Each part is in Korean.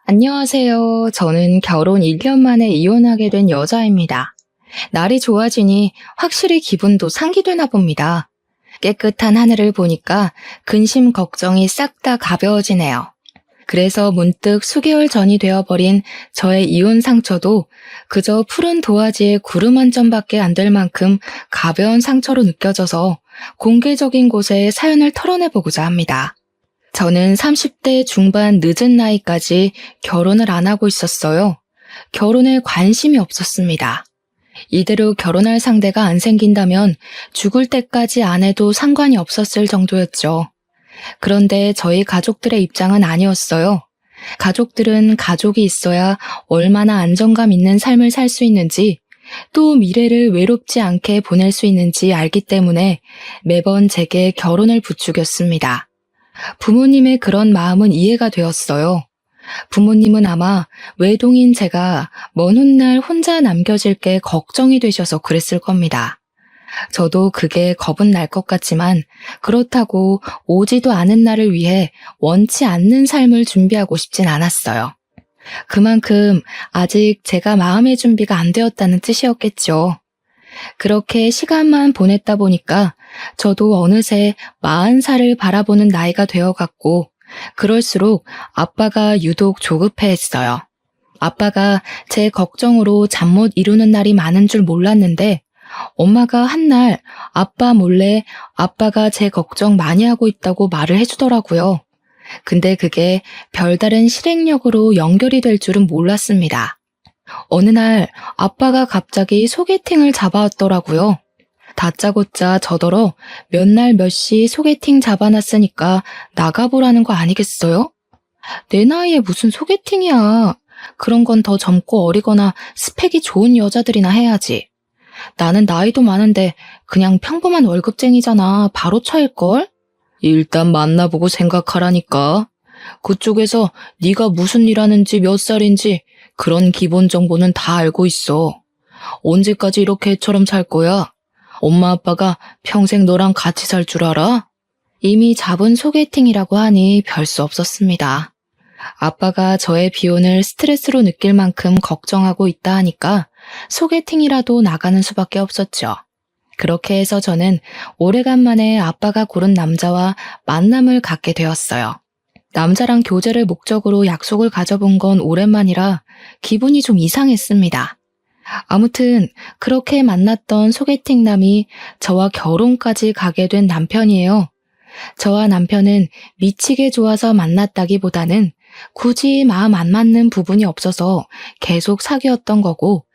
안녕하세요. 저는 결혼 1년 만에 이혼하게 된 여자입니다. 날이 좋아지니 확실히 기분도 상기되나 봅니다. 깨끗한 하늘을 보니까 근심 걱정이 싹 다 가벼워지네요. 그래서 문득 수개월 전이 되어버린 저의 이혼 상처도 그저 푸른 도화지에 구름 한 점밖에 안 될 만큼 가벼운 상처로 느껴져서 공개적인 곳에 사연을 털어내보고자 합니다. 저는 30대 중반 늦은 나이까지 결혼을 안 하고 있었어요. 결혼에 관심이 없었습니다. 이대로 결혼할 상대가 안 생긴다면 죽을 때까지 안 해도 상관이 없었을 정도였죠. 그런데 저희 가족들의 입장은 아니었어요. 가족들은 가족이 있어야 얼마나 안정감 있는 삶을 살 수 있는지, 또 미래를 외롭지 않게 보낼 수 있는지 알기 때문에 매번 제게 결혼을 부추겼습니다. 부모님의 그런 마음은 이해가 되었어요. 부모님은 아마 외동인 제가 먼 훗날 혼자 남겨질 게 걱정이 되셔서 그랬을 겁니다. 저도 그게 겁은 날 것 같지만 그렇다고 오지도 않은 날을 위해 원치 않는 삶을 준비하고 싶진 않았어요. 그만큼 아직 제가 마음의 준비가 안 되었다는 뜻이었겠죠. 그렇게 시간만 보냈다 보니까 저도 어느새 40살을 바라보는 나이가 되어갔고, 그럴수록 아빠가 유독 조급해했어요. 아빠가 제 걱정으로 잠 못 이루는 날이 많은 줄 몰랐는데 엄마가 한날 아빠 몰래 아빠가 제 걱정 많이 하고 있다고 말을 해주더라고요. 근데 그게 별다른 실행력으로 연결이 될 줄은 몰랐습니다. 어느 날 아빠가 갑자기 소개팅을 잡아왔더라고요. 다짜고짜 저더러 몇 날 몇 시 소개팅 잡아놨으니까 나가보라는 거 아니겠어요? 내 나이에 무슨 소개팅이야. 그런 건 더 젊고 어리거나 스펙이 좋은 여자들이나 해야지. 나는 나이도 많은데 그냥 평범한 월급쟁이잖아. 바로 차일걸? 일단 만나보고 생각하라니까. 그쪽에서 네가 무슨 일 하는지 몇 살인지 그런 기본 정보는 다 알고 있어. 언제까지 이렇게 애처럼 살 거야? 엄마 아빠가 평생 너랑 같이 살 줄 알아? 이미 잡은 소개팅이라고 하니 별 수 없었습니다. 아빠가 저의 비혼을 스트레스로 느낄 만큼 걱정하고 있다 하니까 소개팅이라도 나가는 수밖에 없었죠. 그렇게 해서 저는 오래간만에 아빠가 고른 남자와 만남을 갖게 되었어요. 남자랑 교제를 목적으로 약속을 가져본 건 오랜만이라 기분이 좀 이상했습니다. 아무튼 그렇게 만났던 소개팅남이 저와 결혼까지 가게 된 남편이에요. 저와 남편은 미치게 좋아서 만났다기보다는 굳이 마음 안 맞는 부분이 없어서 계속 사귀었던 거고,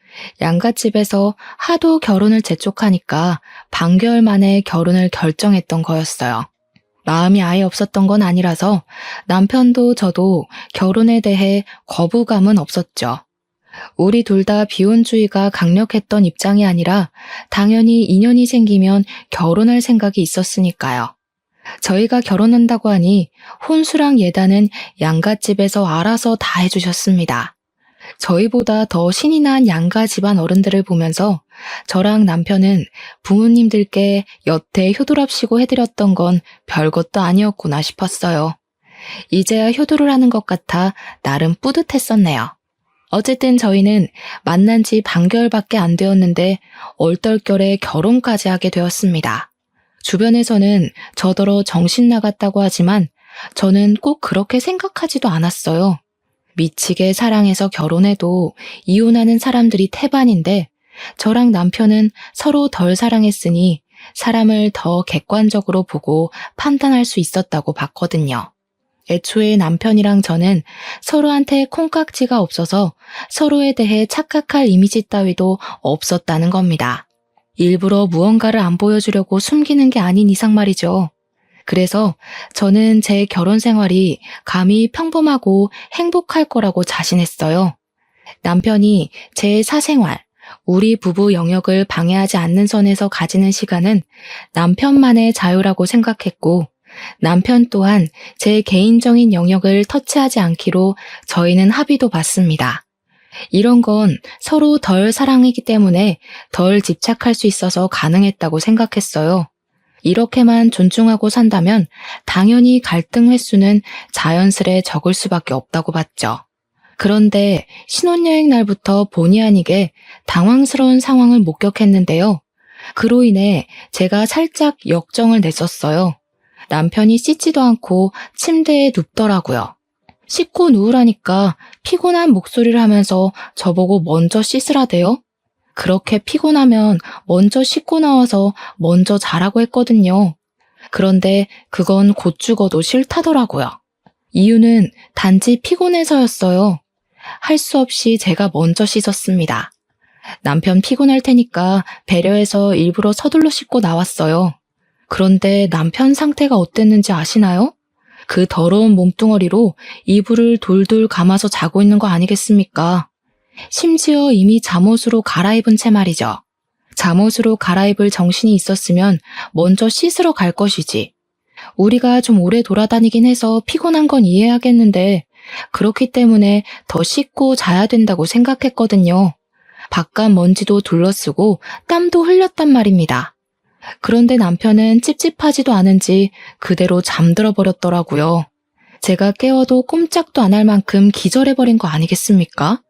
양갓집에서 하도 결혼을 재촉하니까 반개월 만에 결혼을 결정했던 거였어요. 마음이 아예 없었던 건 아니라서 남편도 저도 결혼에 대해 거부감은 없었죠. 우리 둘 다 비혼주의가 강력했던 입장이 아니라 당연히 인연이 생기면 결혼할 생각이 있었으니까요. 저희가 결혼한다고 하니 혼수랑 예단은 양갓집에서 알아서 다 해주셨습니다. 저희보다 더 신이 난 양가 집안 어른들을 보면서 저랑 남편은 부모님들께 여태 효도랍시고 해드렸던 건 별것도 아니었구나 싶었어요. 이제야 효도를 하는 것 같아 나름 뿌듯했었네요. 어쨌든 저희는 만난 지 반개월밖에 안 되었는데 얼떨결에 결혼까지 하게 되었습니다. 주변에서는 저더러 정신 나갔다고 하지만 저는 꼭 그렇게 생각하지도 않았어요. 미치게 사랑해서 결혼해도 이혼하는 사람들이 태반인데 저랑 남편은 서로 덜 사랑했으니 사람을 더 객관적으로 보고 판단할 수 있었다고 봤거든요. 애초에 남편이랑 저는 서로한테 콩깍지가 없어서 서로에 대해 착각할 이미지 따위도 없었다는 겁니다. 일부러 무언가를 안 보여주려고 숨기는 게 아닌 이상 말이죠. 그래서 저는 제 결혼 생활이 감히 평범하고 행복할 거라고 자신했어요. 남편이 제 사생활, 우리 부부 영역을 방해하지 않는 선에서 가지는 시간은 남편만의 자유라고 생각했고, 남편 또한 제 개인적인 영역을 터치하지 않기로 저희는 합의도 봤습니다. 이런 건 서로 덜 사랑이기 때문에 덜 집착할 수 있어서 가능했다고 생각했어요. 이렇게만 존중하고 산다면 당연히 갈등 횟수는 자연스레 적을 수밖에 없다고 봤죠. 그런데 신혼여행 날부터 본의 아니게 당황스러운 상황을 목격했는데요. 그로 인해 제가 살짝 역정을 냈었어요. 남편이 씻지도 않고 침대에 눕더라고요. 씻고 누우라니까 피곤한 목소리를 하면서 저보고 먼저 씻으라대요. 그렇게 피곤하면 먼저 씻고 나와서 먼저 자라고 했거든요. 그런데 그건 곧 죽어도 싫다더라고요. 이유는 단지 피곤해서였어요. 할 수 없이 제가 먼저 씻었습니다. 남편 피곤할 테니까 배려해서 일부러 서둘러 씻고 나왔어요. 그런데 남편 상태가 어땠는지 아시나요? 그 더러운 몸뚱어리로 이불을 돌돌 감아서 자고 있는 거 아니겠습니까? 심지어 이미 잠옷으로 갈아입은 채 말이죠. 잠옷으로 갈아입을 정신이 있었으면 먼저 씻으러 갈 것이지. 우리가 좀 오래 돌아다니긴 해서 피곤한 건 이해하겠는데 그렇기 때문에 더 씻고 자야 된다고 생각했거든요. 바깥 먼지도 둘러쓰고 땀도 흘렸단 말입니다. 그런데 남편은 찝찝하지도 않은지 그대로 잠들어 버렸더라고요. 제가 깨워도 꼼짝도 안 할 만큼 기절해버린 거 아니겠습니까?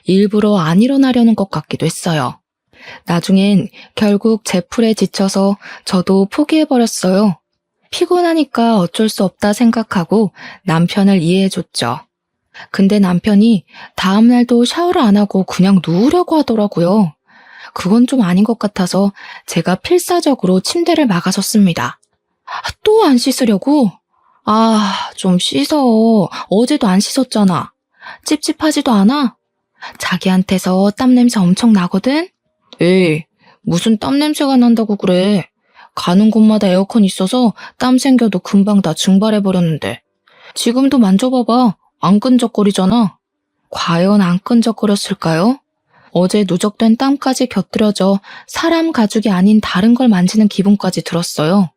일부러 안 일어나려는 것 같기도 했어요. 나중엔 결국 제 풀에 지쳐서 저도 포기해버렸어요. 피곤하니까 어쩔 수 없다 생각하고 남편을 이해해줬죠. 근데 남편이 다음날도 샤워를 안 하고 그냥 누우려고 하더라고요. 그건 좀 아닌 것 같아서 제가 필사적으로 침대를 막아섰습니다. 또 안 씻으려고? 좀 씻어. 어제도 안 씻었잖아. 찝찝하지도 않아? 자기한테서 땀냄새 엄청 나거든? 에이, 무슨 땀냄새가 난다고 그래. 가는 곳마다 에어컨 있어서 땀 생겨도 금방 다 증발해버렸는데. 지금도 만져봐봐. 안 끈적거리잖아. 과연 안 끈적거렸을까요? 어제 누적된 땀까지 곁들여져 사람 가죽이 아닌 다른 걸 만지는 기분까지 들었어요.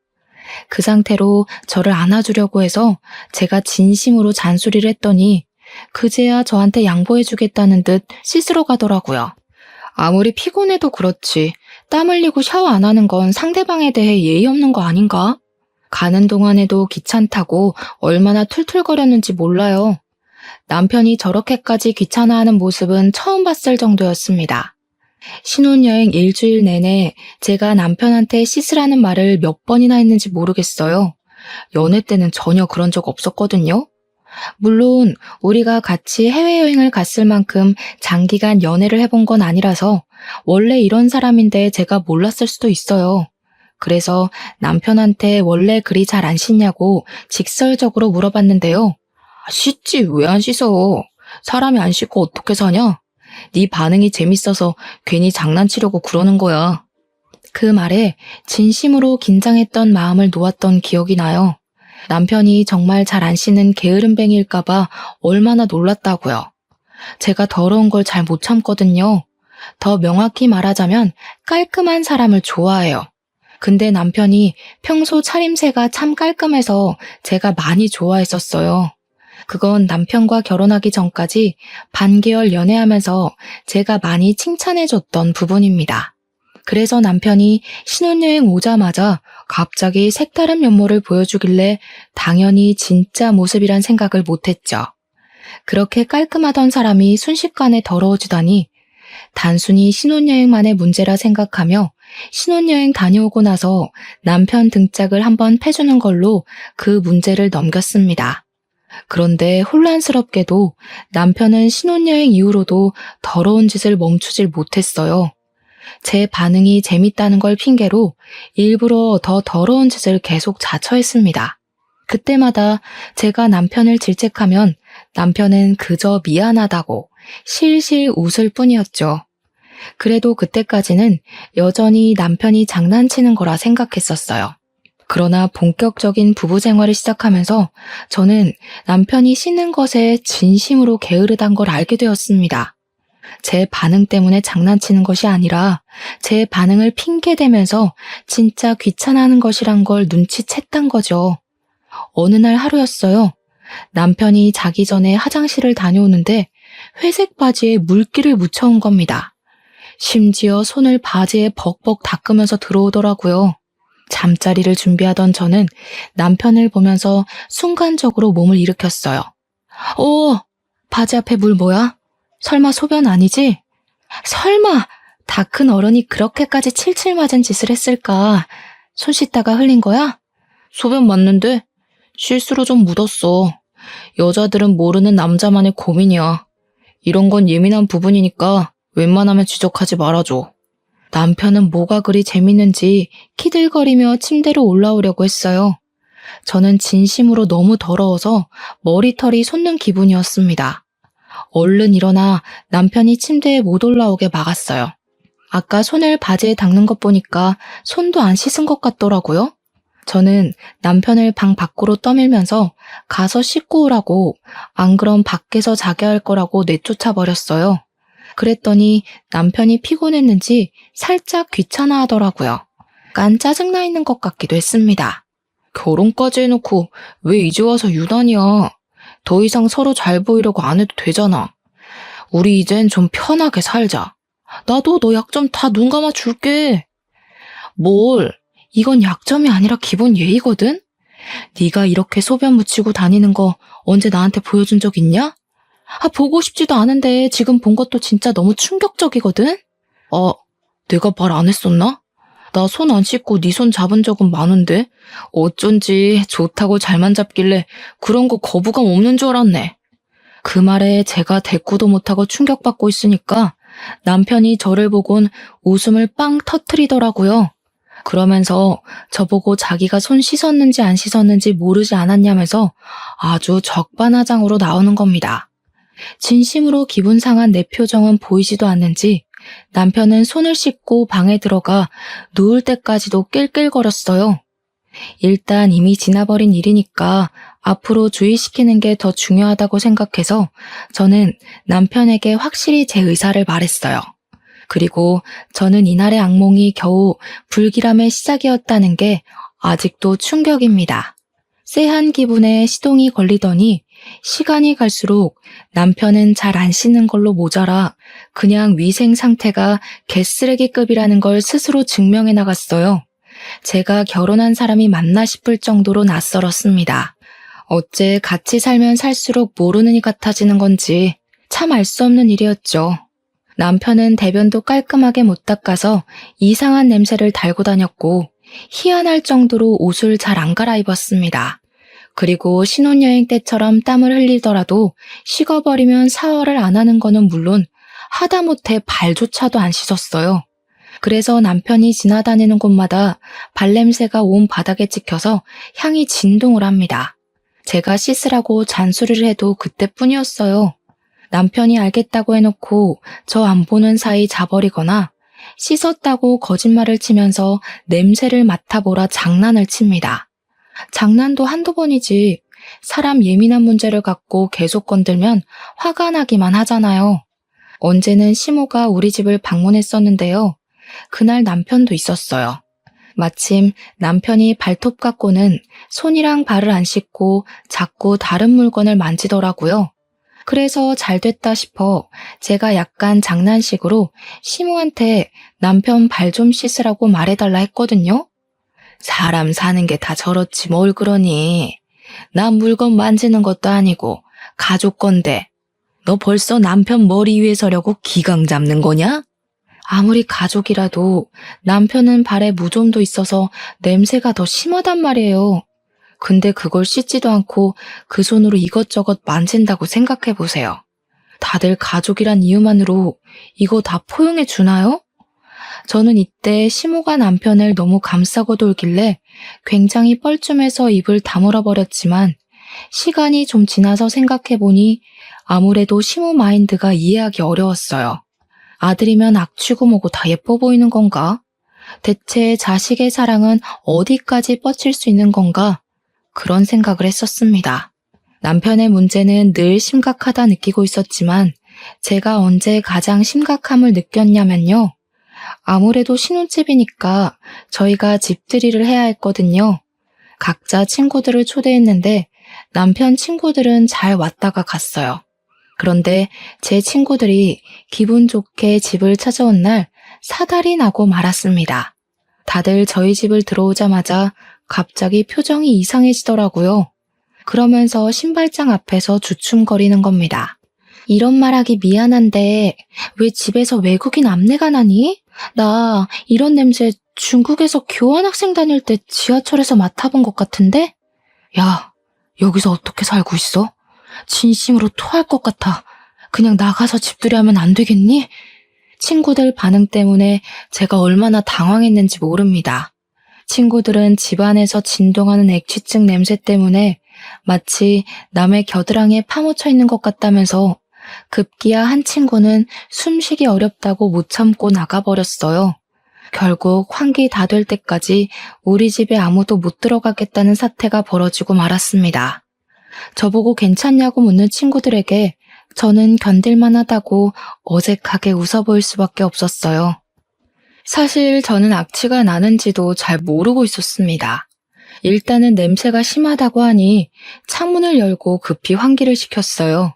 그 상태로 저를 안아주려고 해서 제가 진심으로 잔소리를 했더니 그제야 저한테 양보해주겠다는 듯 씻으러 가더라고요. 아무리 피곤해도 그렇지 땀 흘리고 샤워 안 하는 건 상대방에 대해 예의 없는 거 아닌가? 가는 동안에도 귀찮다고 얼마나 툴툴거렸는지 몰라요. 남편이 저렇게까지 귀찮아하는 모습은 처음 봤을 정도였습니다. 신혼여행 일주일 내내 제가 남편한테 씻으라는 말을 몇 번이나 했는지 모르겠어요. 연애 때는 전혀 그런 적 없었거든요. 물론 우리가 같이 해외여행을 갔을 만큼 장기간 연애를 해본 건 아니라서 원래 이런 사람인데 제가 몰랐을 수도 있어요. 그래서 남편한테 원래 그리 잘 안 씻냐고 직설적으로 물어봤는데요. 씻지 왜 안 씻어? 사람이 안 씻고 어떻게 사냐? 네 반응이 재밌어서 괜히 장난치려고 그러는 거야. 그 말에 진심으로 긴장했던 마음을 놓았던 기억이 나요. 남편이 정말 잘 안 씻는 게으름뱅이일까봐 얼마나 놀랐다고요. 제가 더러운 걸 잘 못 참거든요. 더 명확히 말하자면 깔끔한 사람을 좋아해요. 근데 남편이 평소 차림새가 참 깔끔해서 제가 많이 좋아했었어요. 그건 남편과 결혼하기 전까지 반개월 연애하면서 제가 많이 칭찬해줬던 부분입니다. 그래서 남편이 신혼여행 오자마자 갑자기 색다른 면모를 보여주길래 당연히 진짜 모습이란 생각을 못했죠. 그렇게 깔끔하던 사람이 순식간에 더러워지다니 단순히 신혼여행만의 문제라 생각하며 신혼여행 다녀오고 나서 남편 등짝을 한번 패주는 걸로 그 문제를 넘겼습니다. 그런데 혼란스럽게도 남편은 신혼여행 이후로도 더러운 짓을 멈추질 못했어요. 제 반응이 재밌다는 걸 핑계로 일부러 더 더러운 짓을 계속 자처했습니다. 그때마다 제가 남편을 질책하면 남편은 그저 미안하다고 실실 웃을 뿐이었죠. 그래도 그때까지는 여전히 남편이 장난치는 거라 생각했었어요. 그러나 본격적인 부부 생활을 시작하면서 저는 남편이 씻는 것에 진심으로 게으르단 걸 알게 되었습니다. 제 반응 때문에 장난치는 것이 아니라 제 반응을 핑계대면서 진짜 귀찮아하는 것이란 걸 눈치챘단 거죠. 어느 날 하루였어요. 남편이 자기 전에 화장실을 다녀오는데 회색 바지에 물기를 묻혀온 겁니다. 심지어 손을 바지에 벅벅 닦으면서 들어오더라고요. 잠자리를 준비하던 저는 남편을 보면서 순간적으로 몸을 일으켰어요. 바지 앞에 물 뭐야? 설마 소변 아니지? 설마 다 큰 어른이 그렇게까지 칠칠 맞은 짓을 했을까? 손 씻다가 흘린 거야? 소변 맞는데? 실수로 좀 묻었어. 여자들은 모르는 남자만의 고민이야. 이런 건 예민한 부분이니까 웬만하면 지적하지 말아줘. 남편은 뭐가 그리 재밌는지 키들거리며 침대로 올라오려고 했어요. 저는 진심으로 너무 더러워서 머리털이 솟는 기분이었습니다. 얼른 일어나 남편이 침대에 못 올라오게 막았어요. 아까 손을 바지에 닦는 것 보니까 손도 안 씻은 것 같더라고요. 저는 남편을 방 밖으로 떠밀면서 가서 씻고 오라고, 안 그럼 밖에서 자게 할 거라고 내쫓아 버렸어요. 그랬더니 남편이 피곤했는지 살짝 귀찮아 하더라고요. 약간 짜증나 있는 것 같기도 했습니다. 결혼까지 해놓고 왜 이제 와서 유난이야. 더 이상 서로 잘 보이려고 안 해도 되잖아. 우리 이젠 좀 편하게 살자. 나도 너 약점 다 눈 감아 줄게. 뭘? 이건 약점이 아니라 기본 예의거든? 네가 이렇게 소변 묻히고 다니는 거 언제 나한테 보여준 적 있냐? 보고 싶지도 않은데 지금 본 것도 진짜 너무 충격적이거든? 내가 말 안 했었나? 나 손 안 씻고 네 손 잡은 적은 많은데 어쩐지 좋다고 잘만 잡길래 그런 거 거부감 없는 줄 알았네. 그 말에 제가 대꾸도 못하고 충격받고 있으니까 남편이 저를 보곤 웃음을 빵 터트리더라고요. 그러면서 저보고 자기가 손 씻었는지 안 씻었는지 모르지 않았냐면서 아주 적반하장으로 나오는 겁니다. 진심으로 기분 상한 내 표정은 보이지도 않는지 남편은 손을 씻고 방에 들어가 누울 때까지도 낄낄거렸어요. 일단 이미 지나버린 일이니까 앞으로 주의시키는 게 더 중요하다고 생각해서 저는 남편에게 확실히 제 의사를 말했어요. 그리고 저는 이날의 악몽이 겨우 불길함의 시작이었다는 게 아직도 충격입니다. 쎄한 기분에 시동이 걸리더니 시간이 갈수록 남편은 잘 안 씻는 걸로 모자라 그냥 위생 상태가 개쓰레기급이라는 걸 스스로 증명해 나갔어요. 제가 결혼한 사람이 맞나 싶을 정도로 낯설었습니다. 어째 같이 살면 살수록 모르는 이 같아지는 건지 참 알 수 없는 일이었죠. 남편은 대변도 깔끔하게 못 닦아서 이상한 냄새를 달고 다녔고 희한할 정도로 옷을 잘 안 갈아입었습니다. 그리고 신혼여행 때처럼 땀을 흘리더라도 식어버리면 샤워를 안 하는 거는 물론 하다못해 발조차도 안 씻었어요. 그래서 남편이 지나다니는 곳마다 발냄새가 온 바닥에 찍혀서 향이 진동을 합니다. 제가 씻으라고 잔소리를 해도 그때뿐이었어요. 남편이 알겠다고 해놓고 저 안 보는 사이 자버리거나 씻었다고 거짓말을 치면서 냄새를 맡아보라 장난을 칩니다. 장난도 한두 번이지 사람 예민한 문제를 갖고 계속 건들면 화가 나기만 하잖아요. 언제는 시모가 우리 집을 방문했었는데요. 그날 남편도 있었어요. 마침 남편이 발톱 갖고는 손이랑 발을 안 씻고 자꾸 다른 물건을 만지더라고요. 그래서 잘 됐다 싶어 제가 약간 장난식으로 시모한테 남편 발 좀 씻으라고 말해달라 했거든요. 사람 사는 게 다 저렇지 뭘 그러니. 나 물건 만지는 것도 아니고 가족 건데 너 벌써 남편 머리 위에 서려고 기강 잡는 거냐? 아무리 가족이라도 남편은 발에 무좀도 있어서 냄새가 더 심하단 말이에요. 근데 그걸 씻지도 않고 그 손으로 이것저것 만진다고 생각해보세요. 다들 가족이란 이유만으로 이거 다 포용해 주나요? 저는 이때 시모가 남편을 너무 감싸고 돌길래 굉장히 뻘쭘해서 입을 다물어 버렸지만 시간이 좀 지나서 생각해보니 아무래도 시모 마인드가 이해하기 어려웠어요. 아들이면 악취고 뭐고 다 예뻐 보이는 건가? 대체 자식의 사랑은 어디까지 뻗칠 수 있는 건가? 그런 생각을 했었습니다. 남편의 문제는 늘 심각하다 느끼고 있었지만 제가 언제 가장 심각함을 느꼈냐면요. 아무래도 신혼집이니까 저희가 집들이를 해야 했거든요. 각자 친구들을 초대했는데 남편 친구들은 잘 왔다가 갔어요. 그런데 제 친구들이 기분 좋게 집을 찾아온 날 사달이 나고 말았습니다. 다들 저희 집을 들어오자마자 갑자기 표정이 이상해지더라고요. 그러면서 신발장 앞에서 주춤거리는 겁니다. 이런 말하기 미안한데 왜 집에서 외국인 암내가 나니? 나 이런 냄새 중국에서 교환학생 다닐 때 지하철에서 맡아본 것 같은데? 야, 여기서 어떻게 살고 있어? 진심으로 토할 것 같아. 그냥 나가서 집들이 하면 안 되겠니? 친구들 반응 때문에 제가 얼마나 당황했는지 모릅니다. 친구들은 집안에서 진동하는 액취증 냄새 때문에 마치 남의 겨드랑이에 파묻혀 있는 것 같다면서 급기야 한 친구는 숨쉬기 어렵다고 못 참고 나가버렸어요. 결국 환기 다 될 때까지 우리 집에 아무도 못 들어가겠다는 사태가 벌어지고 말았습니다. 저보고 괜찮냐고 묻는 친구들에게 저는 견딜만 하다고 어색하게 웃어 보일 수밖에 없었어요. 사실 저는 악취가 나는지도 잘 모르고 있었습니다. 일단은 냄새가 심하다고 하니 창문을 열고 급히 환기를 시켰어요.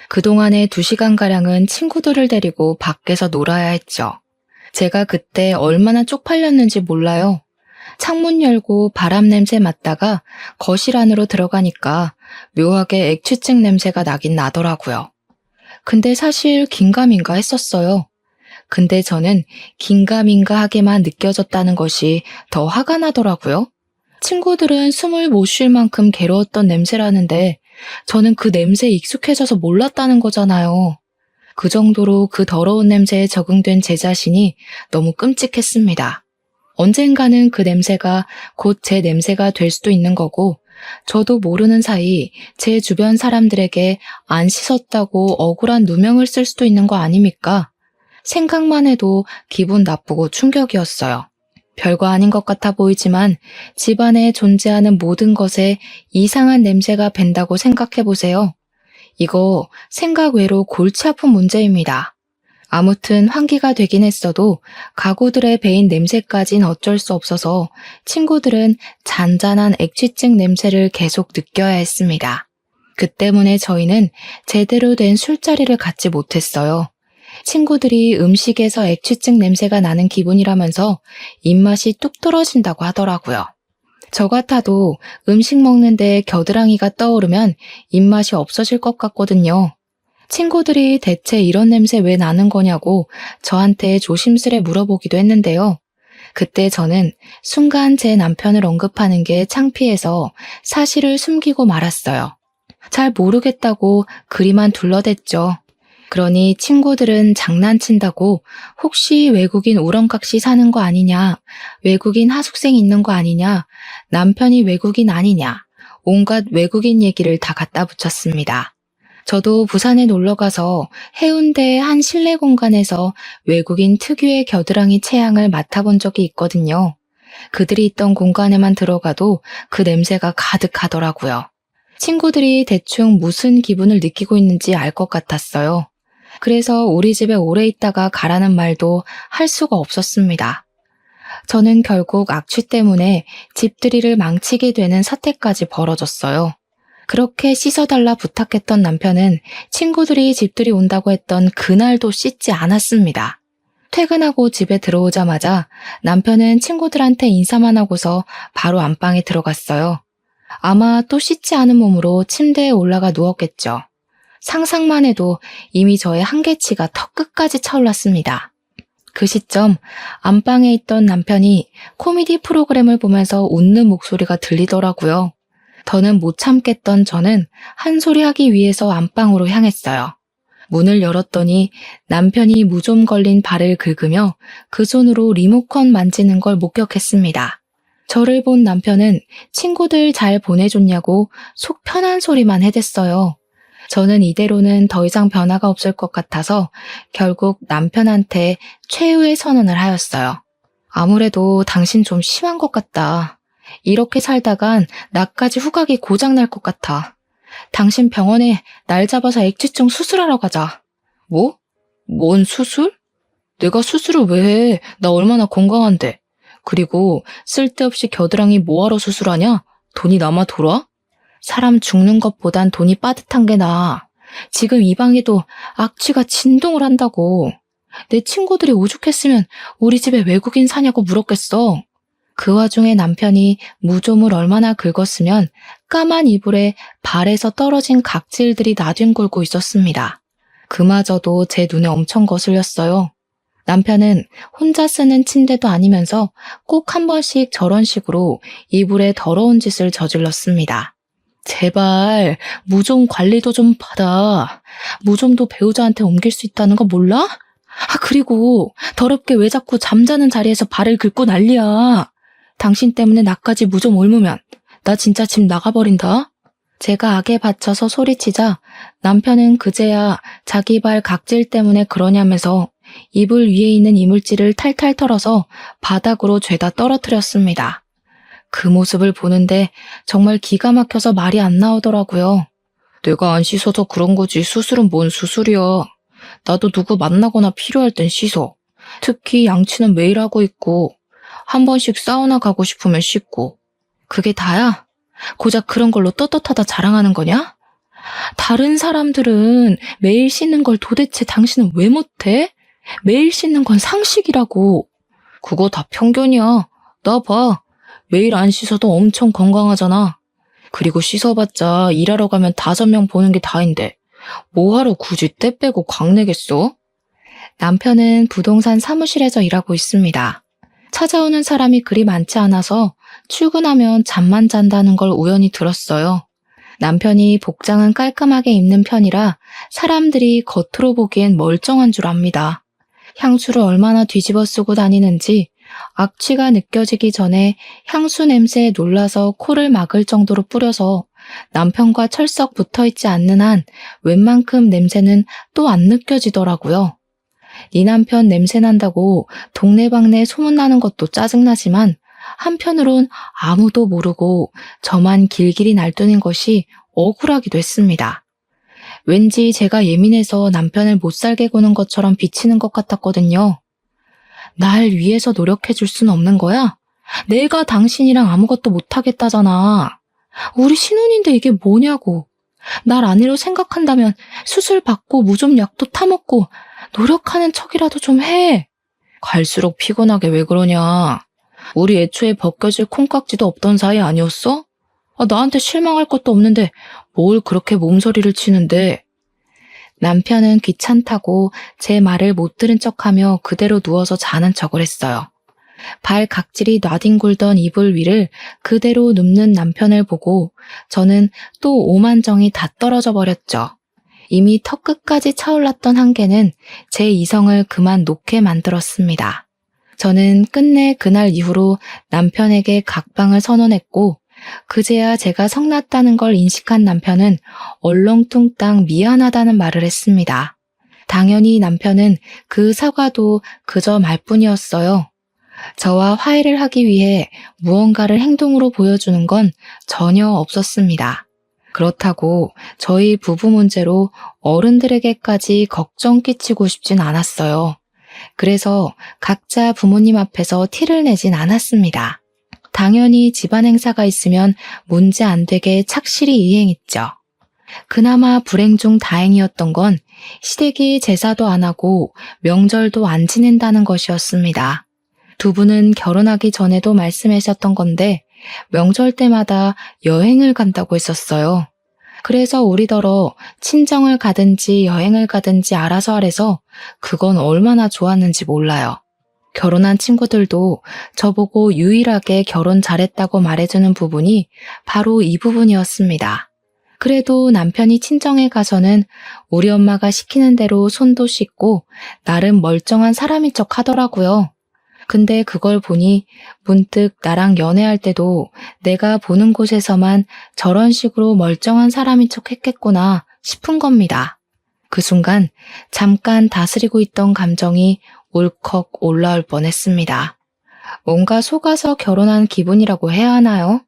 그동안의 2시간가량은 친구들을 데리고 밖에서 놀아야 했죠. 제가 그때 얼마나 쪽팔렸는지 몰라요. 창문 열고 바람 냄새 맡다가 거실 안으로 들어가니까 묘하게 액취증 냄새가 나긴 나더라고요. 근데 사실 긴가민가 했었어요. 근데 저는 긴가민가하게만 느껴졌다는 것이 더 화가 나더라고요. 친구들은 숨을 못 쉴 만큼 괴로웠던 냄새라는데 저는 그 냄새에 익숙해져서 몰랐다는 거잖아요. 그 정도로 그 더러운 냄새에 적응된 제 자신이 너무 끔찍했습니다. 언젠가는 그 냄새가 곧 제 냄새가 될 수도 있는 거고 저도 모르는 사이 제 주변 사람들에게 안 씻었다고 억울한 누명을 쓸 수도 있는 거 아닙니까? 생각만 해도 기분 나쁘고 충격이었어요. 별거 아닌 것 같아 보이지만 집안에 존재하는 모든 것에 이상한 냄새가 밴다고 생각해보세요. 이거 생각 외로 골치 아픈 문제입니다. 아무튼 환기가 되긴 했어도 가구들의 배인 냄새까진 어쩔 수 없어서 친구들은 잔잔한 액취증 냄새를 계속 느껴야 했습니다. 그 때문에 저희는 제대로 된 술자리를 갖지 못했어요. 친구들이 음식에서 액취증 냄새가 나는 기분이라면서 입맛이 뚝 떨어진다고 하더라고요. 저 같아도 음식 먹는데 겨드랑이가 떠오르면 입맛이 없어질 것 같거든요. 친구들이 대체 이런 냄새 왜 나는 거냐고 저한테 조심스레 물어보기도 했는데요. 그때 저는 순간 제 남편을 언급하는 게 창피해서 사실을 숨기고 말았어요. 잘 모르겠다고 그리만 둘러댔죠. 그러니 친구들은 장난친다고 혹시 외국인 우렁각시 사는 거 아니냐, 외국인 하숙생 있는 거 아니냐, 남편이 외국인 아니냐, 온갖 외국인 얘기를 다 갖다 붙였습니다. 저도 부산에 놀러가서 해운대의 한 실내 공간에서 외국인 특유의 겨드랑이 체향을 맡아본 적이 있거든요. 그들이 있던 공간에만 들어가도 그 냄새가 가득하더라고요. 친구들이 대충 무슨 기분을 느끼고 있는지 알 것 같았어요. 그래서 우리 집에 오래 있다가 가라는 말도 할 수가 없었습니다. 저는 결국 악취 때문에 집들이를 망치게 되는 사태까지 벌어졌어요. 그렇게 씻어달라 부탁했던 남편은 친구들이 집들이 온다고 했던 그날도 씻지 않았습니다. 퇴근하고 집에 들어오자마자 남편은 친구들한테 인사만 하고서 바로 안방에 들어갔어요. 아마 또 씻지 않은 몸으로 침대에 올라가 누웠겠죠. 상상만 해도 이미 저의 한계치가 턱끝까지 차올랐습니다. 그 시점 안방에 있던 남편이 코미디 프로그램을 보면서 웃는 목소리가 들리더라고요. 더는 못 참겠던 저는 한 소리 하기 위해서 안방으로 향했어요. 문을 열었더니 남편이 무좀 걸린 발을 긁으며 그 손으로 리모컨 만지는 걸 목격했습니다. 저를 본 남편은 친구들 잘 보내줬냐고 속 편한 소리만 해댔어요. 저는 이대로는 더 이상 변화가 없을 것 같아서 결국 남편한테 최후의 선언을 하였어요. 아무래도 당신 좀 심한 것 같다. 이렇게 살다간 나까지 후각이 고장날 것 같아. 당신 병원에 날 잡아서 액취증 수술하러 가자. 뭐? 뭔 수술? 내가 수술을 왜 해? 나 얼마나 건강한데. 그리고 쓸데없이 겨드랑이 뭐하러 수술하냐? 돈이 남아 돌아? 사람 죽는 것보단 돈이 빠듯한 게 나아. 지금 이 방에도 악취가 진동을 한다고. 내 친구들이 오죽했으면 우리 집에 외국인 사냐고 물었겠어. 그 와중에 남편이 무좀을 얼마나 긁었으면 까만 이불에 발에서 떨어진 각질들이 나뒹굴고 있었습니다. 그마저도 제 눈에 엄청 거슬렸어요. 남편은 혼자 쓰는 침대도 아니면서 꼭 한 번씩 저런 식으로 이불에 더러운 짓을 저질렀습니다. 제발 무좀 관리도 좀 받아. 무좀도 배우자한테 옮길 수 있다는 거 몰라? 그리고 더럽게 왜 자꾸 잠자는 자리에서 발을 긁고 난리야. 당신 때문에 나까지 무좀 옮으면 나 진짜 집 나가버린다. 제가 악에 받쳐서 소리치자 남편은 그제야 자기 발 각질 때문에 그러냐면서 이불 위에 있는 이물질을 탈탈 털어서 바닥으로 죄다 떨어뜨렸습니다. 그 모습을 보는데 정말 기가 막혀서 말이 안 나오더라고요. 내가 안 씻어서 그런 거지 수술은 뭔 수술이야. 나도 누구 만나거나 필요할 땐 씻어. 특히 양치는 매일 하고 있고 한 번씩 사우나 가고 싶으면 씻고. 그게 다야? 고작 그런 걸로 떳떳하다 자랑하는 거냐? 다른 사람들은 매일 씻는 걸 도대체 당신은 왜 못해? 매일 씻는 건 상식이라고. 그거 다 편견이야. 나 봐. 매일 안 씻어도 엄청 건강하잖아. 그리고 씻어봤자 일하러 가면 5명 보는 게 다인데 뭐하러 굳이 때 빼고 광내겠어? 남편은 부동산 사무실에서 일하고 있습니다. 찾아오는 사람이 그리 많지 않아서 출근하면 잠만 잔다는 걸 우연히 들었어요. 남편이 복장은 깔끔하게 입는 편이라 사람들이 겉으로 보기엔 멀쩡한 줄 압니다. 향수를 얼마나 뒤집어 쓰고 다니는지 악취가 느껴지기 전에 향수 냄새에 놀라서 코를 막을 정도로 뿌려서 남편과 철썩 붙어있지 않는 한 웬만큼 냄새는 또 안 느껴지더라고요. 네 남편 냄새 난다고 동네방네 소문나는 것도 짜증나지만 한편으론 아무도 모르고 저만 길길이 날뛰는 것이 억울하기도 했습니다. 왠지 제가 예민해서 남편을 못 살게 구는 것처럼 비치는 것 같았거든요. 날 위해서 노력해줄 순 없는 거야? 내가 당신이랑 아무것도 못하겠다잖아. 우리 신혼인데 이게 뭐냐고. 날 아내로 생각한다면 수술 받고 무좀 약도 타먹고 노력하는 척이라도 좀 해. 갈수록 피곤하게 왜 그러냐. 우리 애초에 벗겨질 콩깍지도 없던 사이 아니었어? 나한테 실망할 것도 없는데 뭘 그렇게 몸서리를 치는데. 남편은 귀찮다고 제 말을 못 들은 척하며 그대로 누워서 자는 척을 했어요. 발 각질이 나뒹굴던 이불 위를 그대로 눕는 남편을 보고 저는 또 오만정이 다 떨어져 버렸죠. 이미 턱끝까지 차올랐던 한계는 제 이성을 그만 놓게 만들었습니다. 저는 끝내 그날 이후로 남편에게 각방을 선언했고 그제야 제가 성났다는 걸 인식한 남편은 얼렁뚱땅 미안하다는 말을 했습니다. 당연히 남편은 그 사과도 그저 말뿐이었어요. 저와 화해를 하기 위해 무언가를 행동으로 보여주는 건 전혀 없었습니다. 그렇다고 저희 부부 문제로 어른들에게까지 걱정 끼치고 싶진 않았어요. 그래서 각자 부모님 앞에서 티를 내진 않았습니다. 당연히 집안 행사가 있으면 문제 안 되게 착실히 이행했죠. 그나마 불행 중 다행이었던 건 시댁이 제사도 안 하고 명절도 안 지낸다는 것이었습니다. 두 분은 결혼하기 전에도 말씀하셨던 건데 명절 때마다 여행을 간다고 했었어요. 그래서 우리더러 친정을 가든지 여행을 가든지 알아서 하래서 그건 얼마나 좋았는지 몰라요. 결혼한 친구들도 저보고 유일하게 결혼 잘했다고 말해주는 부분이 바로 이 부분이었습니다. 그래도 남편이 친정에 가서는 우리 엄마가 시키는 대로 손도 씻고 나름 멀쩡한 사람인 척 하더라고요. 근데 그걸 보니 문득 나랑 연애할 때도 내가 보는 곳에서만 저런 식으로 멀쩡한 사람인 척 했겠구나 싶은 겁니다. 그 순간 잠깐 다스리고 있던 감정이 울컥 올라올 뻔했습니다. 뭔가 속아서 결혼한 기분이라고 해야 하나요?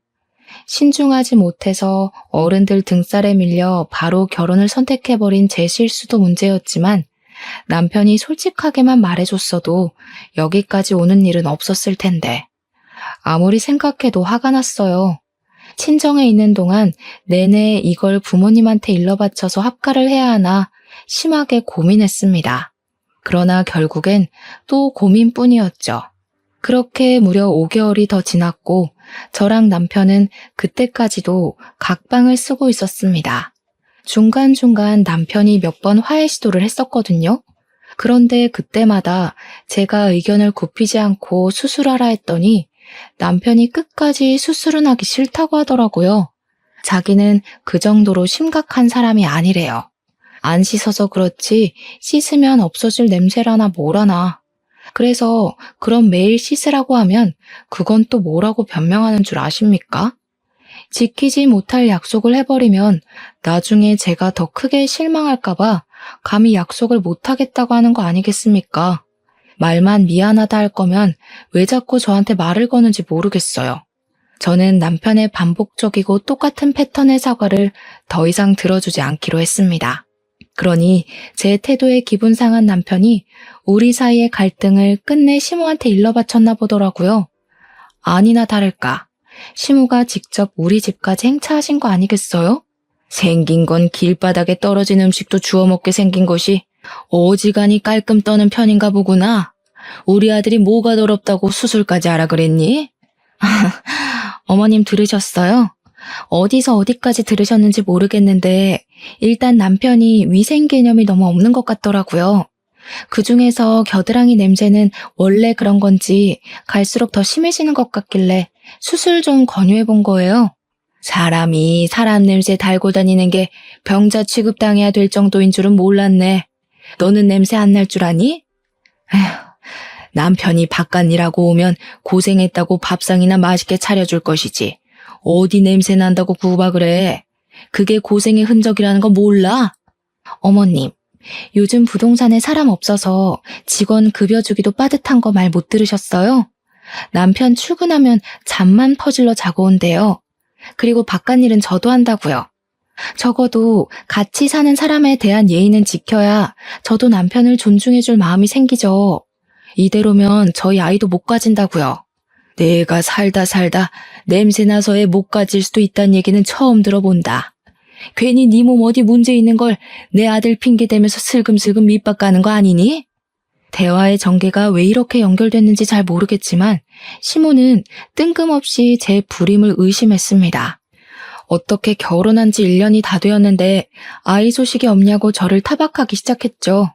신중하지 못해서 어른들 등살에 밀려 바로 결혼을 선택해버린 제 실수도 문제였지만 남편이 솔직하게만 말해줬어도 여기까지 오는 일은 없었을 텐데. 아무리 생각해도 화가 났어요. 친정에 있는 동안 내내 이걸 부모님한테 일러바쳐서 합가를 해야 하나 심하게 고민했습니다. 그러나 결국엔 또 고민뿐이었죠. 그렇게 무려 5개월이 더 지났고 저랑 남편은 그때까지도 각방을 쓰고 있었습니다. 중간중간 남편이 몇 번 화해 시도를 했었거든요. 그런데 그때마다 제가 의견을 굽히지 않고 수술하라 했더니 남편이 끝까지 수술은 하기 싫다고 하더라고요. 자기는 그 정도로 심각한 사람이 아니래요. 안 씻어서 그렇지 씻으면 없어질 냄새라나 뭐라나. 그래서 그럼 매일 씻으라고 하면 그건 또 뭐라고 변명하는 줄 아십니까? 지키지 못할 약속을 해버리면 나중에 제가 더 크게 실망할까봐 감히 약속을 못하겠다고 하는 거 아니겠습니까? 말만 미안하다 할 거면 왜 자꾸 저한테 말을 거는지 모르겠어요. 저는 남편의 반복적이고 똑같은 패턴의 사과를 더 이상 들어주지 않기로 했습니다. 그러니 제 태도에 기분 상한 남편이 우리 사이의 갈등을 끝내 시모한테 일러바쳤나 보더라고요. 아니나 다를까. 시모가 직접 우리 집까지 행차하신 거 아니겠어요? 생긴 건 길바닥에 떨어진 음식도 주워 먹게 생긴 것이 어지간히 깔끔 떠는 편인가 보구나. 우리 아들이 뭐가 더럽다고 수술까지 하라 그랬니? 어머님 들으셨어요? 어디서 어디까지 들으셨는지 모르겠는데 일단 남편이 위생 개념이 너무 없는 것 같더라고요. 그중에서 겨드랑이 냄새는 원래 그런 건지 갈수록 더 심해지는 것 같길래 수술 좀 권유해 본 거예요. 사람이 사람 냄새 달고 다니는 게 병자 취급당해야 될 정도인 줄은 몰랐네. 너는 냄새 안 날 줄 아니? 에휴, 남편이 바깥 일하고 오면 고생했다고 밥상이나 맛있게 차려줄 것이지. 어디 냄새 난다고 구박을 해. 그게 고생의 흔적이라는 거 몰라? 어머님, 요즘 부동산에 사람 없어서 직원 급여 주기도 빠듯한 거 말 못 들으셨어요? 남편 출근하면 잠만 퍼질러 자고 온대요. 그리고 바깥 일은 저도 한다고요. 적어도 같이 사는 사람에 대한 예의는 지켜야 저도 남편을 존중해줄 마음이 생기죠. 이대로면 저희 아이도 못 가진다고요. 내가 살다 냄새나서 애 못 가질 수도 있다는 얘기는 처음 들어본다. 괜히 네 몸 어디 문제 있는 걸 내 아들 핑계대면서 슬금슬금 밑밥 가는 거 아니니? 대화의 전개가 왜 이렇게 연결됐는지 잘 모르겠지만 시모는 뜬금없이 제 불임을 의심했습니다. 어떻게 결혼한 지 1년이 다 되었는데 아이 소식이 없냐고 저를 타박하기 시작했죠.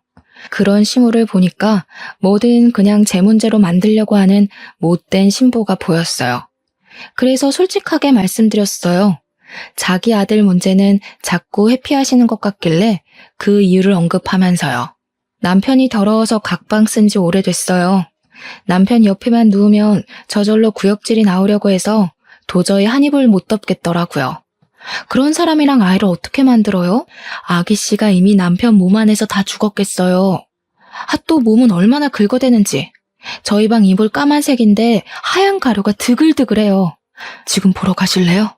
그런 시모를 보니까 뭐든 그냥 제 문제로 만들려고 하는 못된 신부가 보였어요. 그래서 솔직하게 말씀드렸어요. 자기 아들 문제는 자꾸 회피하시는 것 같길래 그 이유를 언급하면서요. 남편이 더러워서 각방 쓴 지 오래됐어요. 남편 옆에만 누우면 저절로 구역질이 나오려고 해서 도저히 한 입을 못 덮겠더라고요. 그런 사람이랑 아이를 어떻게 만들어요? 아기 씨가 이미 남편 몸 안에서 다 죽었겠어요. 또 몸은 얼마나 긁어대는지. 저희 방 이불 까만색인데 하얀 가루가 드글드글해요. 지금 보러 가실래요?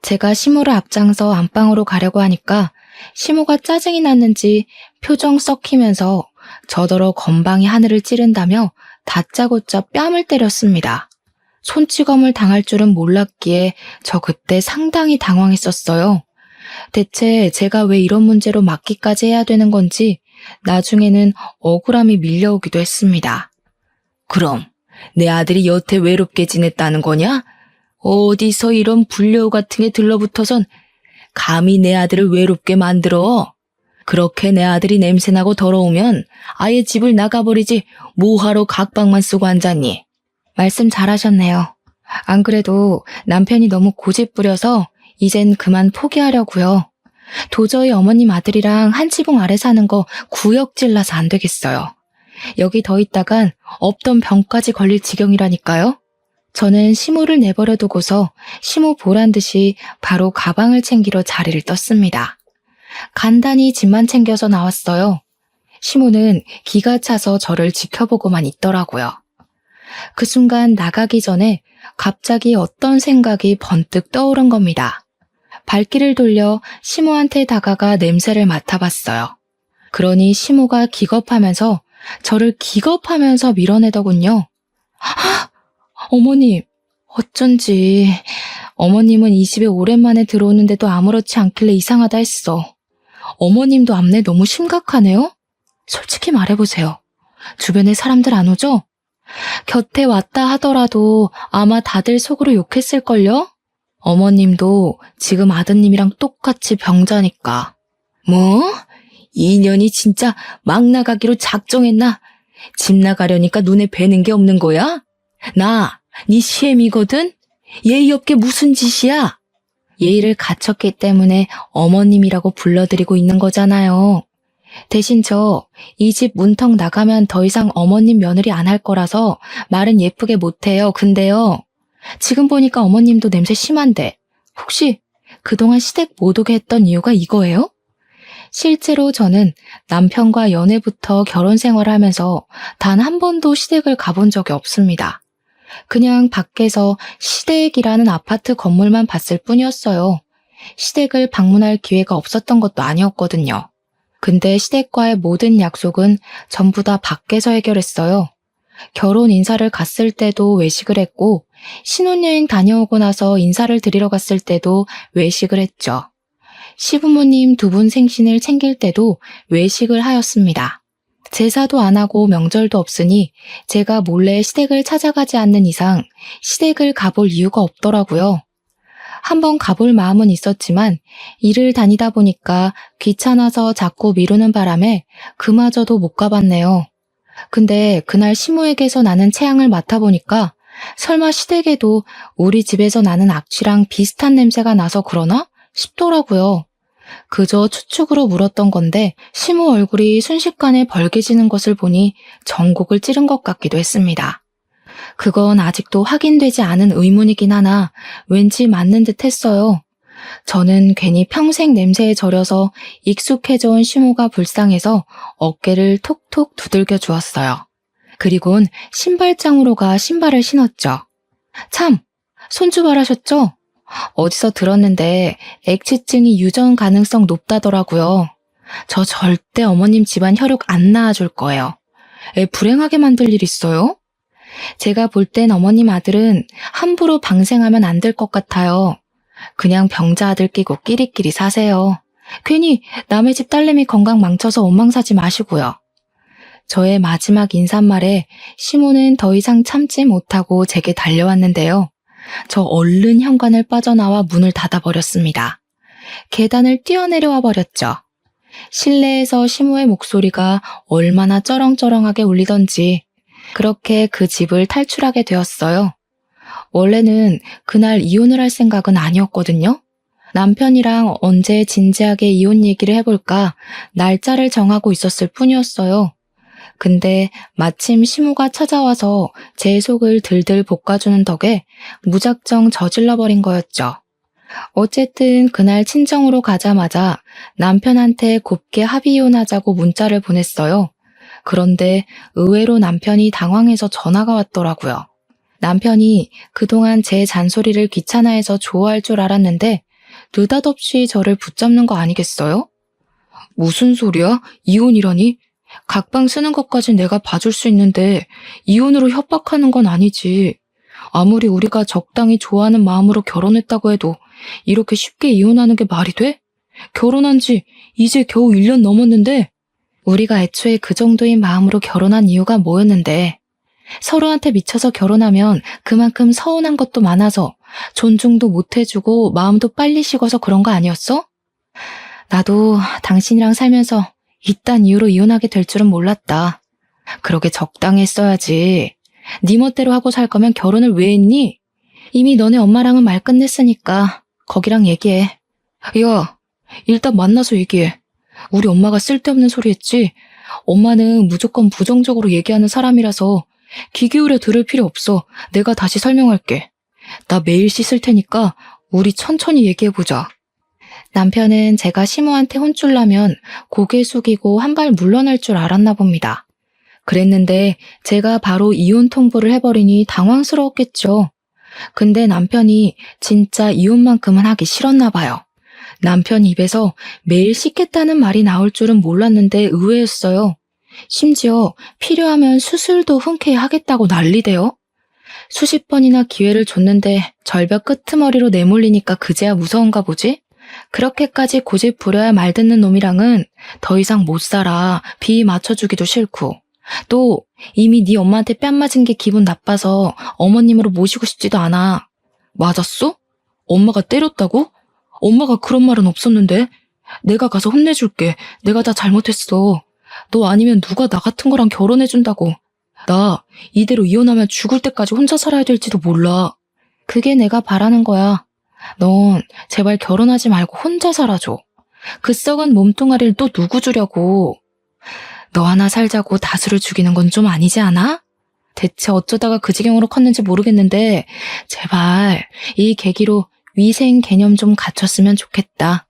제가 시모를 앞장서 안방으로 가려고 하니까 시모가 짜증이 났는지 표정 썩히면서 저더러 건방이 하늘을 찌른다며 다짜고짜 뺨을 때렸습니다. 손찌검을 당할 줄은 몰랐기에 저 그때 상당히 당황했었어요. 대체 제가 왜 이런 문제로 맞기까지 해야 되는 건지 나중에는 억울함이 밀려오기도 했습니다. 그럼 내 아들이 여태 외롭게 지냈다는 거냐? 어디서 이런 불려우 같은 게 들러붙어선 감히 내 아들을 외롭게 만들어? 그렇게 내 아들이 냄새나고 더러우면 아예 집을 나가버리지 뭐하러 각방만 쓰고 앉았니? 말씀 잘하셨네요. 안 그래도 남편이 너무 고집부려서 이젠 그만 포기하려고요. 도저히 어머님 아들이랑 한 지붕 아래 사는 거 구역질나서 안 되겠어요. 여기 더 있다간 없던 병까지 걸릴 지경이라니까요. 저는 시모를 내버려 두고서 시모 보란 듯이 바로 가방을 챙기러 자리를 떴습니다. 간단히 짐만 챙겨서 나왔어요. 시모는 기가 차서 저를 지켜보고만 있더라고요. 그 순간 나가기 전에 갑자기 어떤 생각이 번뜩 떠오른 겁니다. 발길을 돌려 시모한테 다가가 냄새를 맡아봤어요. 그러니 시모가 기겁하면서 저를 기겁하면서 밀어내더군요. 어머님, 어쩐지 어머님은 이 집에 오랜만에 들어오는데도 아무렇지 않길래 이상하다 했어. 어머님도 암내 너무 심각하네요? 솔직히 말해보세요. 주변에 사람들 안 오죠? 곁에 왔다 하더라도 아마 다들 속으로 욕했을걸요? 어머님도 지금 아드님이랑 똑같이 병자니까. 뭐? 2년이 진짜 막 나가기로 작정했나? 집 나가려니까 눈에 뵈는 게 없는 거야? 네 시엠이거든? 예의 없게 무슨 짓이야? 예의를 갖췄기 때문에 어머님이라고 불러드리고 있는 거잖아요. 대신 이 집 문턱 나가면 더 이상 어머님 며느리 안 할 거라서 말은 예쁘게 못해요. 근데요, 지금 보니까 어머님도 냄새 심한데 혹시 그동안 시댁 못 오게 했던 이유가 이거예요? 실제로 저는 남편과 연애부터 결혼 생활을 하면서 단 한 번도 시댁을 가본 적이 없습니다. 그냥 밖에서 시댁이라는 아파트 건물만 봤을 뿐이었어요. 시댁을 방문할 기회가 없었던 것도 아니었거든요. 근데 시댁과의 모든 약속은 전부 다 밖에서 해결했어요. 결혼 인사를 갔을 때도 외식을 했고, 신혼여행 다녀오고 나서 인사를 드리러 갔을 때도 외식을 했죠. 시부모님 두 분 생신을 챙길 때도 외식을 하였습니다. 제사도 안 하고 명절도 없으니 제가 몰래 시댁을 찾아가지 않는 이상 시댁을 가볼 이유가 없더라고요. 한번 가볼 마음은 있었지만 일을 다니다 보니까 귀찮아서 자꾸 미루는 바람에 그마저도 못 가봤네요. 근데 그날 시모에게서 나는 체향을 맡아보니까 설마 시댁에도 우리 집에서 나는 악취랑 비슷한 냄새가 나서 그러나 싶더라고요. 그저 추측으로 물었던 건데 시모 얼굴이 순식간에 벌개지는 것을 보니 전곡을 찌른 것 같기도 했습니다. 그건 아직도 확인되지 않은 의문이긴 하나 왠지 맞는 듯 했어요. 저는 괜히 평생 냄새에 절여서 익숙해져 온 시모가 불쌍해서 어깨를 톡톡 두들겨 주었어요. 그리곤 신발장으로 가 신발을 신었죠. 참, 손주발하셨죠? 어디서 들었는데 액취증이 유전 가능성 높다더라고요. 저 절대 어머님 집안 혈육 안 낳아줄 거예요. 애 불행하게 만들 일 있어요? 제가 볼 땐 어머님 아들은 함부로 방생하면 안 될 것 같아요. 그냥 병자 아들 끼고 끼리끼리 사세요. 괜히 남의 집 딸내미 건강 망쳐서 원망 사지 마시고요. 저의 마지막 인사말에 시모는 더 이상 참지 못하고 제게 달려왔는데요. 저 얼른 현관을 빠져나와 문을 닫아버렸습니다. 계단을 뛰어내려와 버렸죠. 실내에서 시모의 목소리가 얼마나 쩌렁쩌렁하게 울리던지 그렇게 그 집을 탈출하게 되었어요. 원래는 그날 이혼을 할 생각은 아니었거든요. 남편이랑 언제 진지하게 이혼 얘기를 해볼까 날짜를 정하고 있었을 뿐이었어요. 근데 마침 시모가 찾아와서 제 속을 들들 볶아주는 덕에 무작정 저질러버린 거였죠. 어쨌든 그날 친정으로 가자마자 남편한테 곱게 합의 이혼하자고 문자를 보냈어요. 그런데 의외로 남편이 당황해서 전화가 왔더라고요. 남편이 그동안 제 잔소리를 귀찮아해서 좋아할 줄 알았는데 느닷없이 저를 붙잡는 거 아니겠어요? 무슨 소리야? 이혼이라니? 각방 쓰는 것까진 내가 봐줄 수 있는데 이혼으로 협박하는 건 아니지. 아무리 우리가 적당히 좋아하는 마음으로 결혼했다고 해도 이렇게 쉽게 이혼하는 게 말이 돼? 결혼한 지 이제 겨우 1년 넘었는데 우리가 애초에 그 정도인 마음으로 결혼한 이유가 뭐였는데 서로한테 미쳐서 결혼하면 그만큼 서운한 것도 많아서 존중도 못 해주고 마음도 빨리 식어서 그런 거 아니었어? 나도 당신이랑 살면서 이딴 이유로 이혼하게 될 줄은 몰랐다. 그러게 적당히 했어야지. 네 멋대로 하고 살 거면 결혼을 왜 했니? 이미 너네 엄마랑은 말 끝냈으니까 거기랑 얘기해. 야, 일단 만나서 얘기해. 우리 엄마가 쓸데없는 소리 했지? 엄마는 무조건 부정적으로 얘기하는 사람이라서 귀 기울여 들을 필요 없어. 내가 다시 설명할게. 나 매일 씻을 테니까 우리 천천히 얘기해보자. 남편은 제가 시모한테 혼쭐 나면 고개 숙이고 한 발 물러날 줄 알았나 봅니다. 그랬는데 제가 바로 이혼 통보를 해버리니 당황스러웠겠죠. 근데 남편이 진짜 이혼만큼은 하기 싫었나 봐요. 남편 입에서 매일 씻겠다는 말이 나올 줄은 몰랐는데 의외였어요. 심지어 필요하면 수술도 흔쾌히 하겠다고 난리대요. 수십 번이나 기회를 줬는데 절벽 끄트머리로 내몰리니까 그제야 무서운가 보지? 그렇게까지 고집 부려야 말 듣는 놈이랑은 더 이상 못 살아. 비 맞춰주기도 싫고. 또 이미 네 엄마한테 뺨 맞은 게 기분 나빠서 어머님으로 모시고 싶지도 않아. 맞았어? 엄마가 때렸다고? 엄마가 그런 말은 없었는데. 내가 가서 혼내줄게. 내가 다 잘못했어. 너 아니면 누가 나 같은 거랑 결혼해준다고. 나 이대로 이혼하면 죽을 때까지 혼자 살아야 될지도 몰라. 그게 내가 바라는 거야. 넌 제발 결혼하지 말고 혼자 살아줘. 그 썩은 몸뚱아리를 또 누구 주려고. 너 하나 살자고 다수를 죽이는 건 좀 아니지 않아? 대체 어쩌다가 그 지경으로 컸는지 모르겠는데 제발 이 계기로 위생 개념 좀 갖췄으면 좋겠다.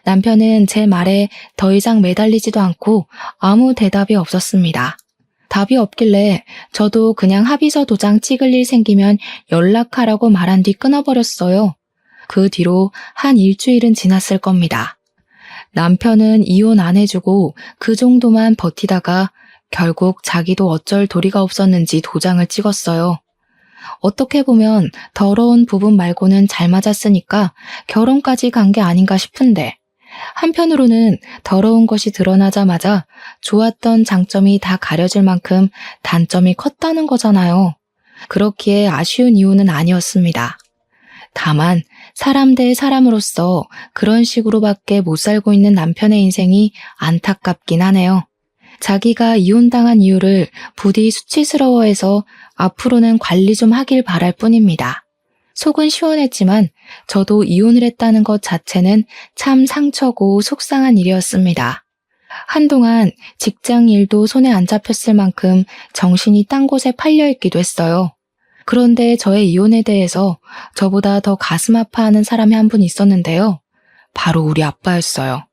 남편은 제 말에 더 이상 매달리지도 않고 아무 대답이 없었습니다. 답이 없길래 저도 그냥 합의서 도장 찍을 일 생기면 연락하라고 말한 뒤 끊어버렸어요. 그 뒤로 한 일주일은 지났을 겁니다. 남편은 이혼 안 해주고 그 정도만 버티다가 결국 자기도 어쩔 도리가 없었는지 도장을 찍었어요. 어떻게 보면 더러운 부분 말고는 잘 맞았으니까 결혼까지 간 게 아닌가 싶은데 한편으로는 더러운 것이 드러나자마자 좋았던 장점이 다 가려질 만큼 단점이 컸다는 거잖아요. 그렇기에 아쉬운 이유는 아니었습니다. 다만 사람 대 사람으로서 그런 식으로밖에 못 살고 있는 남편의 인생이 안타깝긴 하네요. 자기가 이혼당한 이유를 부디 수치스러워해서 앞으로는 관리 좀 하길 바랄 뿐입니다. 속은 시원했지만 저도 이혼을 했다는 것 자체는 참 상처고 속상한 일이었습니다. 한동안 직장 일도 손에 안 잡혔을 만큼 정신이 딴 곳에 팔려있기도 했어요. 그런데 저의 이혼에 대해서 저보다 더 가슴 아파하는 사람이 한 분 있었는데요. 바로 우리 아빠였어요.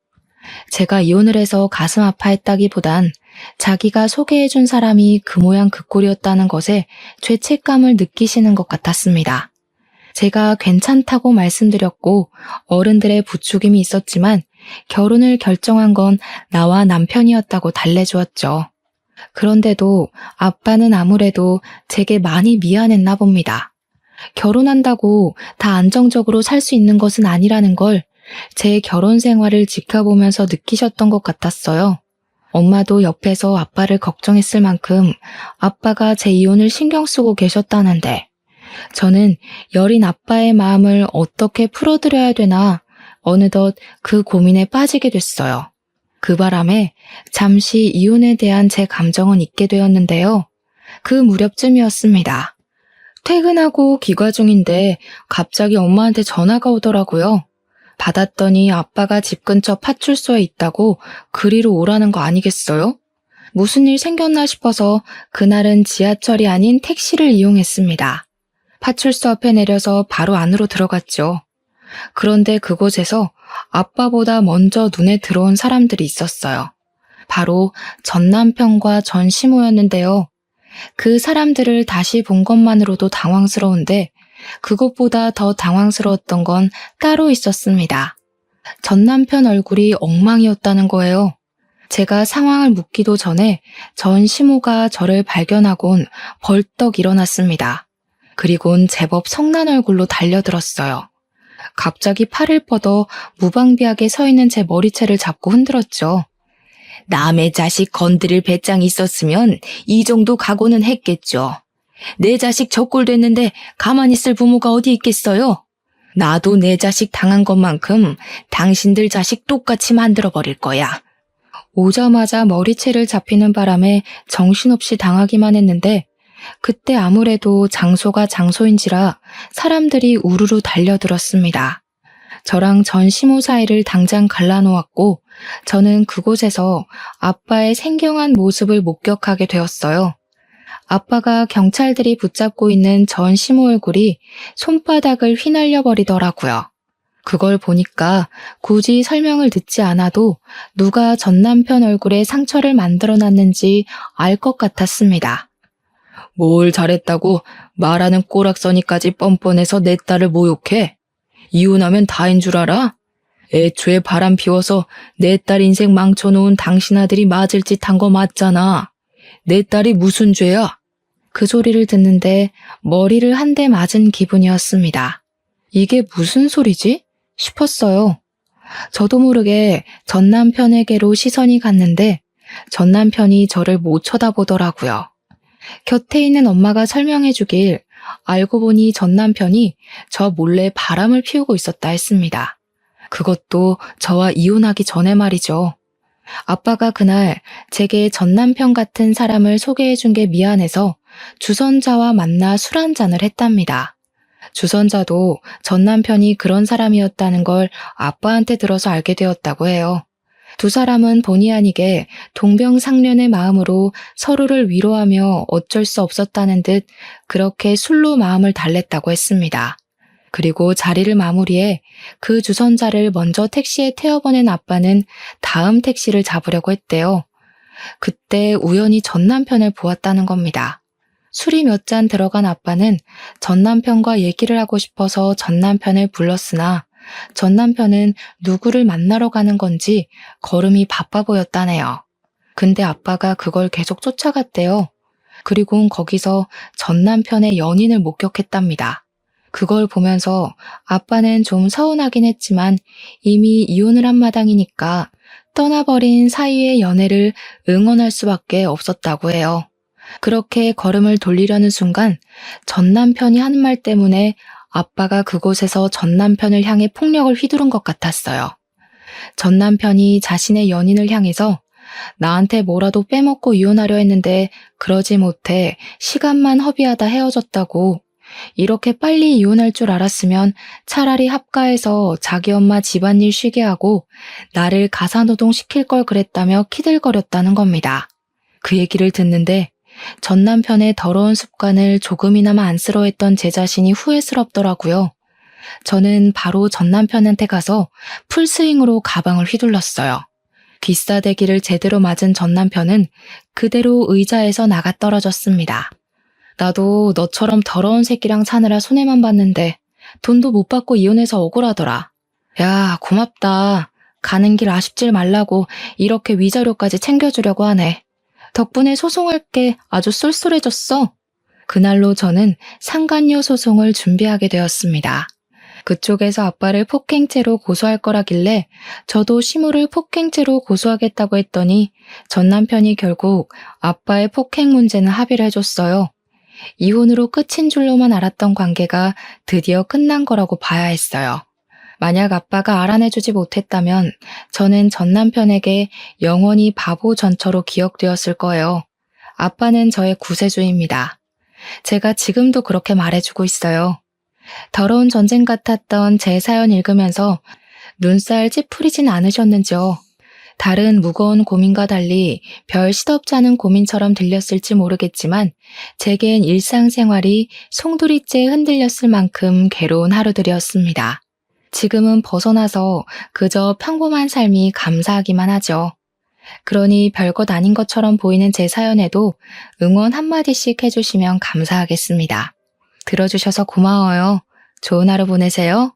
제가 이혼을 해서 가슴 아파했다기보단 자기가 소개해준 사람이 그 모양 그 꼴이었다는 것에 죄책감을 느끼시는 것 같았습니다. 제가 괜찮다고 말씀드렸고 어른들의 부추김이 있었지만 결혼을 결정한 건 나와 남편이었다고 달래주었죠. 그런데도 아빠는 아무래도 제게 많이 미안했나 봅니다. 결혼한다고 다 안정적으로 살 수 있는 것은 아니라는 걸 제 결혼 생활을 지켜보면서 느끼셨던 것 같았어요. 엄마도 옆에서 아빠를 걱정했을 만큼 아빠가 제 이혼을 신경 쓰고 계셨다는데 저는 여린 아빠의 마음을 어떻게 풀어드려야 되나 어느덧 그 고민에 빠지게 됐어요. 그 바람에 잠시 이혼에 대한 제 감정은 잊게 되었는데요. 그 무렵쯤이었습니다. 퇴근하고 귀가 중인데 갑자기 엄마한테 전화가 오더라고요. 받았더니 아빠가 집 근처 파출소에 있다고 그리로 오라는 거 아니겠어요? 무슨 일 생겼나 싶어서 그날은 지하철이 아닌 택시를 이용했습니다. 파출소 앞에 내려서 바로 안으로 들어갔죠. 그런데 그곳에서 아빠보다 먼저 눈에 들어온 사람들이 있었어요. 바로 전 남편과 전 시모였는데요. 그 사람들을 다시 본 것만으로도 당황스러운데 그것보다 더 당황스러웠던 건 따로 있었습니다. 전 남편 얼굴이 엉망이었다는 거예요. 제가 상황을 묻기도 전에 전 시모가 저를 발견하곤 벌떡 일어났습니다. 그리곤 제법 성난 얼굴로 달려들었어요. 갑자기 팔을 뻗어 무방비하게 서 있는 제 머리채를 잡고 흔들었죠. 남의 자식 건드릴 배짱이 있었으면 이 정도 각오는 했겠죠. 내 자식 저꼴 됐는데 가만히 있을 부모가 어디 있겠어요? 나도 내 자식 당한 것만큼 당신들 자식 똑같이 만들어버릴 거야. 오자마자 머리채를 잡히는 바람에 정신없이 당하기만 했는데 그때 아무래도 장소가 장소인지라 사람들이 우르르 달려들었습니다. 저랑 전 시모 사이를 당장 갈라놓았고 저는 그곳에서 아빠의 생경한 모습을 목격하게 되었어요. 아빠가 경찰들이 붙잡고 있는 전 시모 얼굴이 손바닥을 휘날려 버리더라고요. 그걸 보니까 굳이 설명을 듣지 않아도 누가 전 남편 얼굴에 상처를 만들어놨는지 알 것 같았습니다. 뭘 잘했다고 말하는 꼬락서니까지 뻔뻔해서 내 딸을 모욕해? 이혼하면 다인 줄 알아? 애초에 바람 피워서 내 딸 인생 망쳐놓은 당신 아들이 맞을 짓 한 거 맞잖아. 내 딸이 무슨 죄야? 그 소리를 듣는데 머리를 한 대 맞은 기분이었습니다. 이게 무슨 소리지? 싶었어요. 저도 모르게 전 남편에게로 시선이 갔는데 전 남편이 저를 못 쳐다보더라고요. 곁에 있는 엄마가 설명해 주길 알고 보니 전 남편이 저 몰래 바람을 피우고 있었다 했습니다. 그것도 저와 이혼하기 전에 말이죠. 아빠가 그날 제게 전남편 같은 사람을 소개해 준 게 미안해서 주선자와 만나 술 한잔을 했답니다. 주선자도 전남편이 그런 사람이었다는 걸 아빠한테 들어서 알게 되었다고 해요. 두 사람은 본의 아니게 동병상련의 마음으로 서로를 위로하며 어쩔 수 없었다는 듯 그렇게 술로 마음을 달랬다고 했습니다. 그리고 자리를 마무리해 그 주선자를 먼저 택시에 태워보낸 아빠는 다음 택시를 잡으려고 했대요. 그때 우연히 전 남편을 보았다는 겁니다. 술이 몇 잔 들어간 아빠는 전 남편과 얘기를 하고 싶어서 전 남편을 불렀으나 전 남편은 누구를 만나러 가는 건지 걸음이 바빠 보였다네요. 근데 아빠가 그걸 계속 쫓아갔대요. 그리고 거기서 전 남편의 연인을 목격했답니다. 그걸 보면서 아빠는 좀 서운하긴 했지만 이미 이혼을 한 마당이니까 떠나버린 사이의 연애를 응원할 수밖에 없었다고 해요. 그렇게 걸음을 돌리려는 순간 전 남편이 하는 말 때문에 아빠가 그곳에서 전 남편을 향해 폭력을 휘두른 것 같았어요. 전 남편이 자신의 연인을 향해서 나한테 뭐라도 빼먹고 이혼하려 했는데 그러지 못해 시간만 허비하다 헤어졌다고. 이렇게 빨리 이혼할 줄 알았으면 차라리 합가해서 자기 엄마 집안일 쉬게 하고 나를 가사노동 시킬 걸 그랬다며 키들거렸다는 겁니다. 그 얘기를 듣는데 전 남편의 더러운 습관을 조금이나마 안쓰러워했던 제 자신이 후회스럽더라고요. 저는 바로 전 남편한테 가서 풀스윙으로 가방을 휘둘렀어요. 귀싸대기를 제대로 맞은 전 남편은 그대로 의자에서 나가 떨어졌습니다. 나도 너처럼 더러운 새끼랑 사느라 손해만 봤는데 돈도 못 받고 이혼해서 억울하더라. 야, 고맙다. 가는 길 아쉽질 말라고 이렇게 위자료까지 챙겨주려고 하네. 덕분에 소송할 게 아주 쏠쏠해졌어. 그날로 저는 상간녀 소송을 준비하게 되었습니다. 그쪽에서 아빠를 폭행죄로 고소할 거라길래 저도 시모를 폭행죄로 고소하겠다고 했더니 전 남편이 결국 아빠의 폭행 문제는 합의를 해줬어요. 이혼으로 끝인 줄로만 알았던 관계가 드디어 끝난 거라고 봐야 했어요. 만약 아빠가 알아내주지 못했다면 저는 전 남편에게 영원히 바보 전처로 기억되었을 거예요. 아빠는 저의 구세주입니다. 제가 지금도 그렇게 말해주고 있어요. 더러운 전쟁 같았던 제 사연 읽으면서 눈살 찌푸리진 않으셨는지요? 다른 무거운 고민과 달리 별 시덥지 않은 고민처럼 들렸을지 모르겠지만 제겐 일상생활이 송두리째 흔들렸을 만큼 괴로운 하루들이었습니다. 지금은 벗어나서 그저 평범한 삶이 감사하기만 하죠. 그러니 별것 아닌 것처럼 보이는 제 사연에도 응원 한마디씩 해주시면 감사하겠습니다. 들어주셔서 고마워요. 좋은 하루 보내세요.